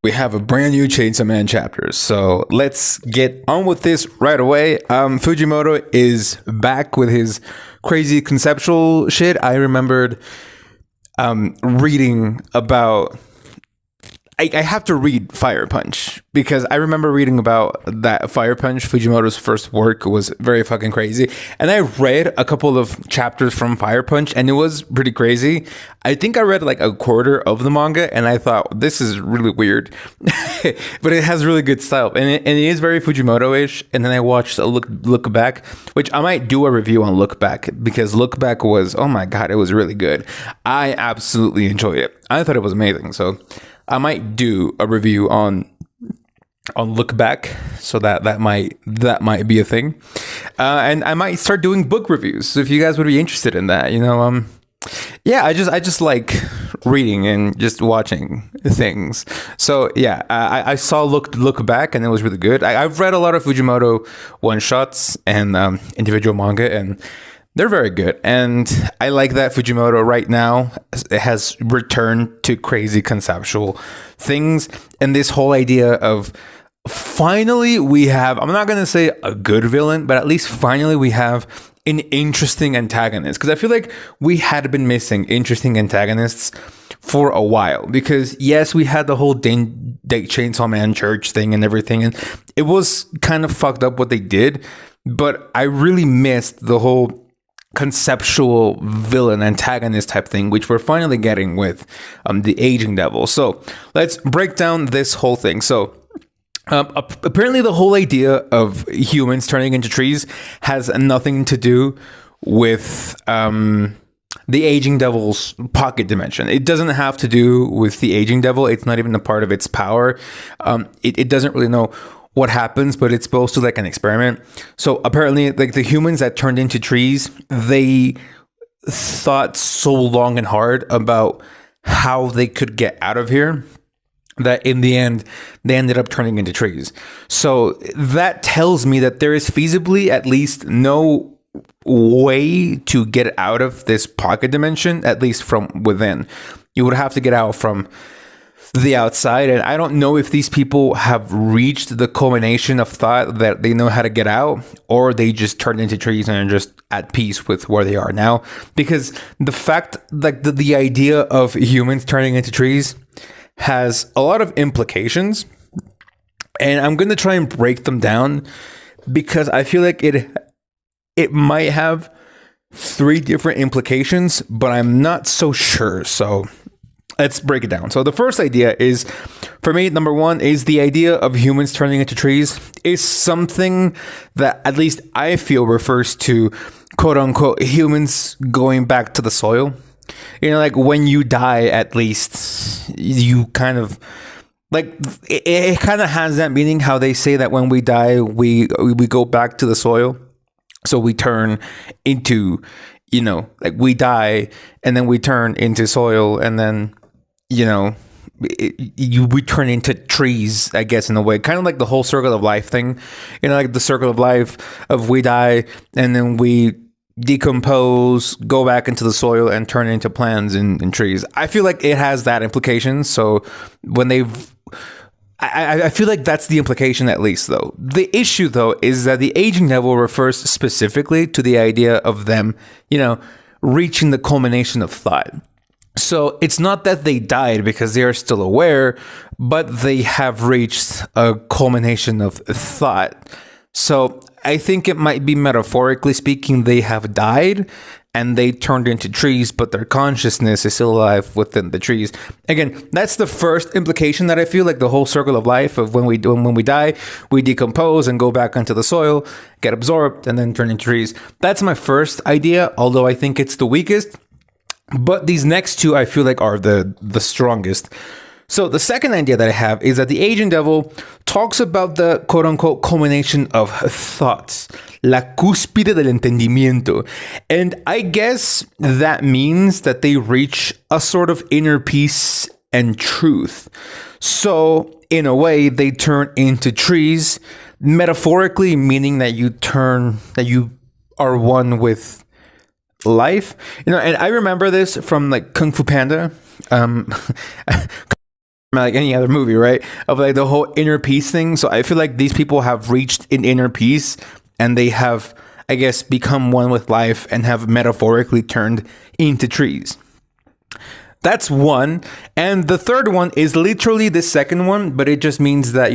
We have a brand new Chainsaw Man chapter, so let's get on with this right away. Fujimoto is back with his crazy conceptual shit. I remembered reading about. I have to read Fire Punch because I remember reading about that Fire Punch. Fujimoto's first work was very fucking crazy. And I read a couple of chapters from Fire Punch and it was pretty crazy. I think I read like a quarter of the manga and I thought, this is really weird. But it has really good style. And it is very Fujimoto-ish. And then I watched a Look Back, which I might do a review on Look Back because Look Back was, oh my God, it was really good. I absolutely enjoyed it. I thought it was amazing. So I might do a review on Look Back, so that might be a thing, and I might start doing book reviews. So if you guys would be interested in that, yeah, I just like reading and just watching things. So yeah, I saw Look Back, and it was really good. I've read a lot of Fujimoto one shots and individual manga, and they're very good. And I like that Fujimoto right now has returned to crazy conceptual things. And this whole idea of finally we have, I'm not going to say a good villain, but at least finally we have an interesting antagonist. Because I feel like we had been missing interesting antagonists for a while. Because yes, we had the whole Chainsaw Man church thing and everything. And it was kind of fucked up what they did. But I really missed the whole conceptual villain antagonist type thing, which we're finally getting with the aging devil. So let's break down this whole thing. So apparently the whole idea of humans turning into trees has nothing to do with the aging devil's pocket dimension. It doesn't have to do with the aging devil. It's not even a part of its power. It doesn't really know what happens, but it's supposed to like an experiment. So apparently, like the humans that turned into trees, they thought so long and hard about how they could get out of here that in the end they ended up turning into trees. So that tells me that there is feasibly at least no way to get out of this pocket dimension, at least from within. You would have to get out from the outside, and I don't know if these people have reached the culmination of thought that they know how to get out, or they just turned into trees and are just at peace with where they are now. Because the fact, like the idea of humans turning into trees has a lot of implications, and I'm going to try and break them down because I feel like it might have 3 different implications, but I'm not so sure. So let's break it down. So the first idea is, for me, number one, is the idea of humans turning into trees is something that at least I feel refers to quote unquote humans going back to the soil. Like when you die, at least you kind of like it kind of has that meaning, how they say that when we die, we go back to the soil. So we turn into, like we die and then we turn into soil, and then we turn into trees, I guess, in a way, kind of like the whole circle of life thing, like the circle of life of we die and then we decompose, go back into the soil and turn into plants and trees. I feel like it has that implication. So when I feel like that's the implication, at least, though. The issue, though, is that the aging devil refers specifically to the idea of them, reaching the culmination of thought. So it's not that they died because they are still aware, but they have reached a culmination of thought. So I think it might be, metaphorically speaking, they have died and they turned into trees, but their consciousness is still alive within the trees. Again, that's the first implication that I feel like the whole circle of life of when we die, we decompose and go back into the soil, get absorbed, and then turn into trees. That's my first idea, although I think it's the weakest. But these next 2 I feel like are the strongest. So the second idea that I have is that the aging devil talks about the quote unquote culmination of thoughts, la cúspide del entendimiento. And I guess that means that they reach a sort of inner peace and truth. So in a way, they turn into trees, metaphorically meaning that you are one with life. And I remember this from like Kung Fu Panda. like any other movie, right? Of like the whole inner peace thing. So I feel like these people have reached an inner peace and they have, I guess, become one with life and have metaphorically turned into trees. That's one. And the third one is literally the second one, but it just means that,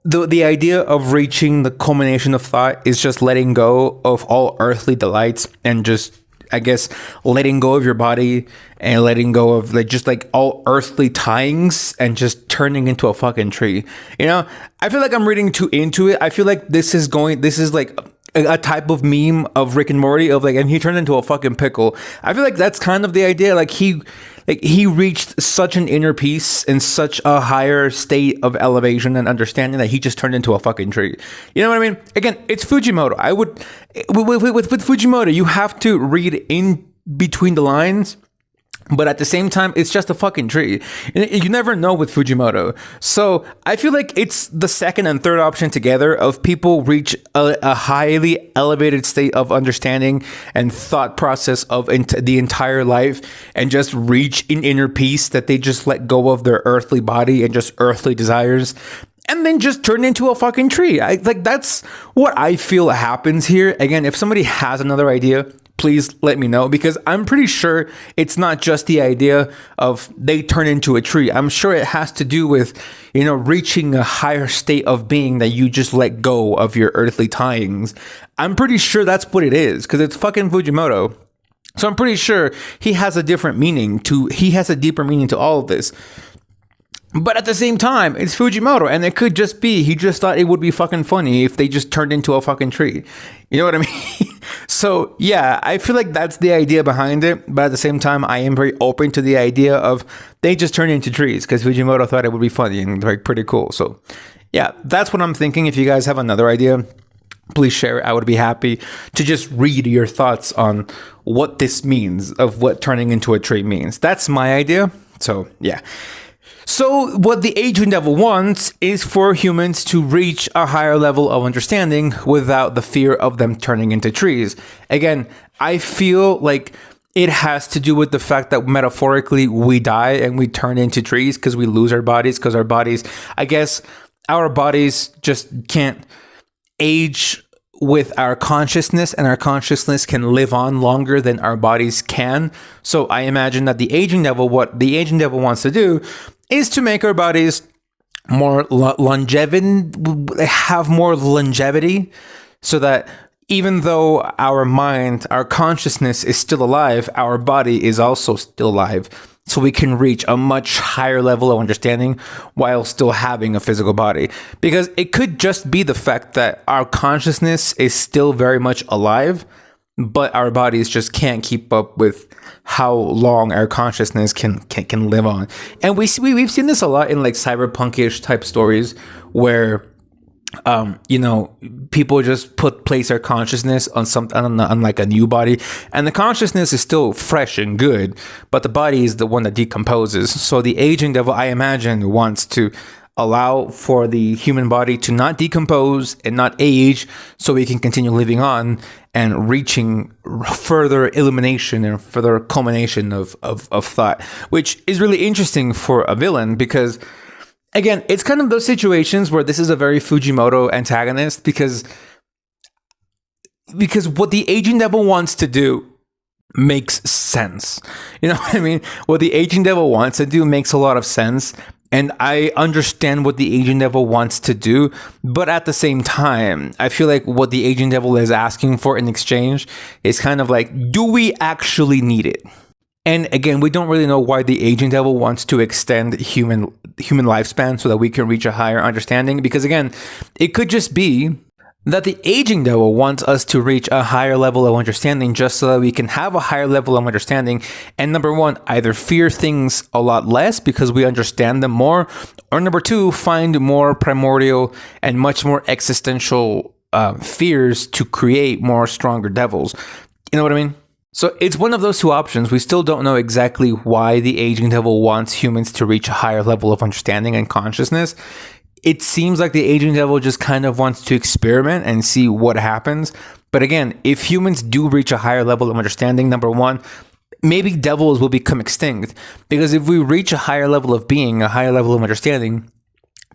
the idea of reaching the culmination of thought is just letting go of all earthly delights and just, I guess, letting go of your body and letting go of like all earthly tyings and just turning into a fucking tree. I feel like I'm reading too into it. I feel like this is like a type of meme of Rick and Morty of like, and he turned into a fucking pickle. I feel like that's kind of the idea. Like he reached such an inner peace and such a higher state of elevation and understanding that he just turned into a fucking tree. You know what I mean? Again, it's Fujimoto. I would, with Fujimoto, you have to read in between the lines. But at the same time, it's just a fucking tree. You never know with Fujimoto. So I feel like it's the second and third option together of people reach a highly elevated state of understanding and thought process of the entire life and just reach an inner peace that they just let go of their earthly body and just earthly desires and then just turn into a fucking tree. That's what I feel happens here. Again, if somebody has another idea, please let me know, because I'm pretty sure it's not just the idea of they turn into a tree. I'm sure it has to do with, reaching a higher state of being that you just let go of your earthly tyings. I'm pretty sure that's what it is, because it's fucking Fujimoto. So I'm pretty sure he has a deeper meaning to all of this. But at the same time, it's Fujimoto, and it could just be he just thought it would be fucking funny if they just turned into a fucking tree. You know what I mean? So yeah, I feel like that's the idea behind it. But at the same time, I am very open to the idea of they just turn into trees because Fujimoto thought it would be funny and like pretty cool. So yeah, that's what I'm thinking. If you guys have another idea, please share it. I would be happy to just read your thoughts on what this means, of what turning into a tree means. That's my idea. So yeah. So what the Aging Devil wants is for humans to reach a higher level of understanding without the fear of them turning into trees. Again, I feel like it has to do with the fact that metaphorically we die and we turn into trees because we lose our bodies, because our bodies just can't age with our consciousness, and our consciousness can live on longer than our bodies can. So I imagine that what the Aging Devil wants to do is to make our bodies more have more longevity, so that even though our mind, our consciousness is still alive, our body is also still alive. So we can reach a much higher level of understanding while still having a physical body. Because it could just be the fact that our consciousness is still very much alive, but our bodies just can't keep up with how long our consciousness can live on. And we've seen this a lot in like cyberpunkish type stories where people just place their consciousness on like a new body, and the consciousness is still fresh and good, but the body is the one that decomposes. So the Aging Devil, I imagine, wants to allow for the human body to not decompose and not age, so we can continue living on and reaching further illumination and further culmination of thought, which is really interesting for a villain, because again, it's kind of those situations where this is a very Fujimoto antagonist, because what the Aging Devil wants to do makes sense. You know what I mean? What the Aging Devil wants to do makes a lot of sense. And I understand what the Aging Devil wants to do, but at the same time, I feel like what the Aging Devil is asking for in exchange is kind of like, do we actually need it? And again, we don't really know why the Aging Devil wants to extend human lifespan so that we can reach a higher understanding. Because again, it could just be that the Aging Devil wants us to reach a higher level of understanding just so that we can have a higher level of understanding. And number one, either fear things a lot less because we understand them more, or number two, find more primordial and much more existential fears to create more stronger devils. You know what I mean? So it's one of those two options. We still don't know exactly why the Aging Devil wants humans to reach a higher level of understanding and consciousness. It seems like the Aging Devil just kind of wants to experiment and see what happens. But again, if humans do reach a higher level of understanding, number one, maybe devils will become extinct, because if we reach a higher level of being, a higher level of understanding,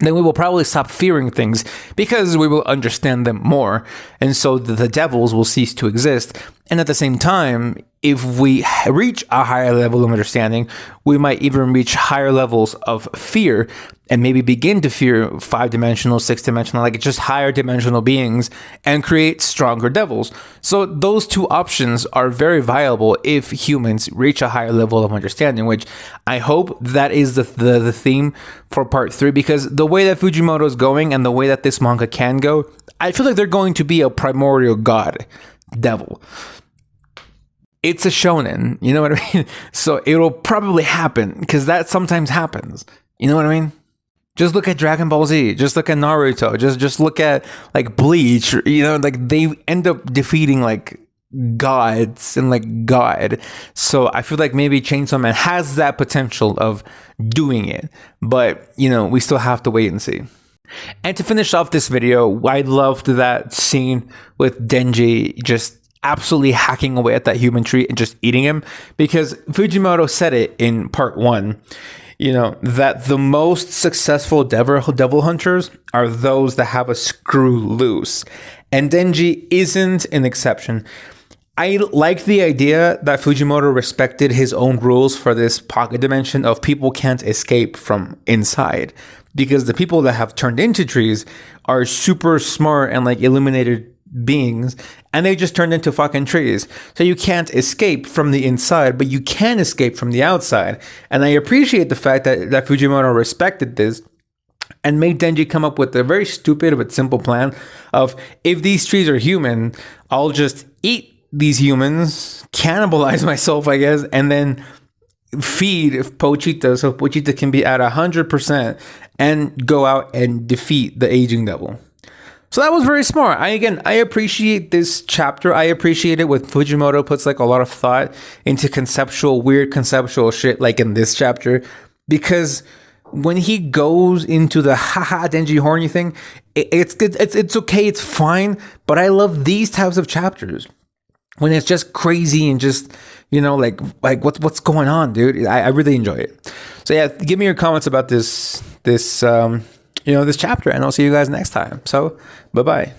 then we will probably stop fearing things because we will understand them more. And so the devils will cease to exist. And at the same time, if we reach a higher level of understanding, we might even reach higher levels of fear and maybe begin to fear 5-dimensional, 6-dimensional, like just higher dimensional beings, and create stronger devils. So those two options are very viable if humans reach a higher level of understanding, which I hope that is the theme for part 3, because the way that Fujimoto is going and the way that this manga can go, I feel like they're going to be a primordial god devil. It's a shonen, you know what I mean? So it'll probably happen, because that sometimes happens. You know what I mean? Just look at Dragon Ball Z. Just look at Naruto. Just look at like Bleach. You know, like they end up defeating like gods and like God. So I feel like maybe Chainsaw Man has that potential of doing it, but you know, we still have to wait and see. And to finish off this video, I loved that scene with Denji just absolutely hacking away at that human tree and just eating him, because Fujimoto said it in part 1, you know, that the most successful devil hunters are those that have a screw loose, and Denji isn't an exception. I like the idea that Fujimoto respected his own rules for this pocket dimension of people can't escape from inside, because the people that have turned into trees are super smart and like illuminated beings, and they just turned into fucking trees. So you can't escape from the inside, but you can escape from the outside. And I appreciate the fact that Fujimoto respected this and made Denji come up with a very stupid but simple plan of, if these trees are human, I'll just eat these humans, cannibalize myself, I guess, and then feed Pochita so Pochita can be at 100% and go out and defeat the aging devil. So that was very smart. I appreciate this chapter. I appreciate it when Fujimoto puts like a lot of thought into weird conceptual shit, like in this chapter, because when he goes into the haha Denji horny thing, it's okay, it's fine. But I love these types of chapters when it's just crazy and just, you know, like what's going on, dude. I really enjoy it. So yeah, give me your comments about this chapter, and I'll see you guys next time. So bye-bye.